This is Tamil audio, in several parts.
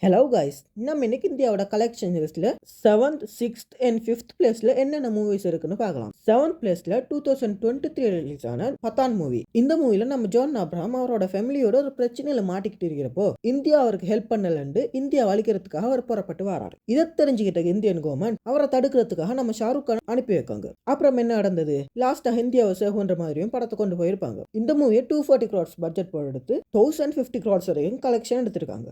ஹலோ கைஸ், நம்ம இன்னைக்கு இந்தியாவோட கலெக்ஷன் லிஸ்ட்ல 7th, 6th and 5th பிளேஸ்ல என்னென்ன மூவிஸ் இருக்குன்னு பார்க்கலாம். 7th பிளேஸ்ல 2023 ரிலீஸ் ஆன பத்தான் மூவி. இந்த மூவில நம்ம ஜான் அப்ரஹாம் அவரோட ஃபேமிலியோட ஒரு பிரச்சனையில மாட்டிக்கிட்டு இருக்கிறப்போ இந்தியா அவருக்கு ஹெல்ப் பண்ணலன்னு இந்தியா அழிக்கிறதுக்காக அவர் புறப்பட்டு வராரு. இதை தெரிஞ்சுக்கிட்ட இந்தியன் கவர்மெண்ட் அவரை தடுக்கிறதுக்காக நம்ம ஷாருக் கான் அனுப்பி வைக்காங்க. அப்புறம் என்ன நடந்தது? லாஸ்டா இந்தியாவை சேவ் பண்ற மாதிரியும் படத்தை கொண்டு போயிருப்பாங்க. இந்த மூவியை 240 crores பட்ஜெட் போட்டு எடுத்து 1050 crores வரைக்கும் கலெக்ஷன் எடுத்திருக்காங்க.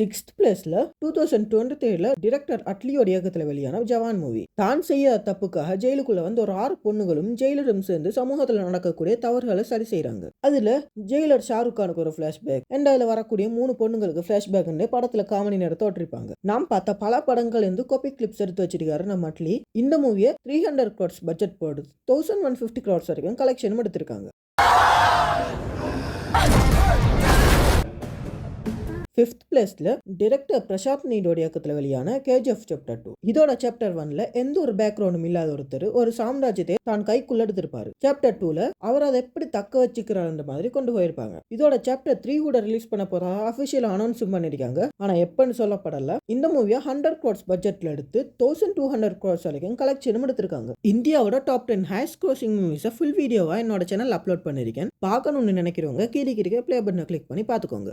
6th பிளேஸ்ல 2023 டிரெக்டர் அட்லியோட இயக்கத்துல வெளியான ஜவான் மூவி. தான் செய்யாத தப்புக்காக ஜெயிலுக்குள்ள வந்து ஒரு 6 பொண்ணுகளும் ஜெயிலரும் சேர்ந்து சமூகத்துல நடக்கக்கூடிய தவறுகளை சரி செய்யறாங்க. அதுல ஜெயிலர் ஷாருக் கானுக்கு ஒரு பிளாஷ்பேக் அண்ட் அதுல வரக்கூடிய 3 பொண்ணுங்களுக்கு பிளாஷ்பேக் படத்துல காமெடி நேரம் தோற்றிருப்பாங்க. நாம் பார்த்த பல படங்கள் இருந்து காப்பி கிளிப்ஸ் எடுத்து வச்சிருக்காரு நம்ம அட்லி. இந்த மூவியை 300 crores பட்ஜெட் போட்டு 1150 crores வரைக்கும் கலெக்ஷனும் எடுத்திருக்காங்க. 5th பிளேஸ்ல டிரெக்டர் பிரசாந்த் நீடோட இயக்கத்துல வெளியான KGF Chapter 2. இதோட Chapter 1ல எந்த ஒரு பேக்ரவுண்டும் இல்லாத ஒருத்தர் ஒரு சாம்ராஜ்யத்தை தான் கைக்குள்ள எடுத்திருப்பாரு. Chapter 2ல அவர் அதை எப்படி தக்க வச்சுக்கிறாருன்ற மாதிரி கொண்டு போயிருப்பாங்க. இதோட Chapter 3 கூட ரிலீஸ் பண்ண போறதா அபிஷியலா அனௌன்ஸ் பண்ணிருக்காங்க. ஆனா எப்பன்னு சொல்லப்படல. இந்த மூவியை 100 crores பட்ஜெட்ல எடுத்து 1200 crores வரைக்கும் கலெக்ஷனும் எடுத்திருக்காங்க. இந்தியாவோட டாப் 10 ஹையஸ்ட் க்ரோசிங் மூவிஸை ஃபுல் வீடியோவா என்னோட சேனல் அப்லோட் பண்ணிருக்கேன். பார்க்கணும்னு நினைக்கிறவங்க கீழே ப்ளே பட்டனை கிளிக் பண்ணி பார்த்துக்கோங்க.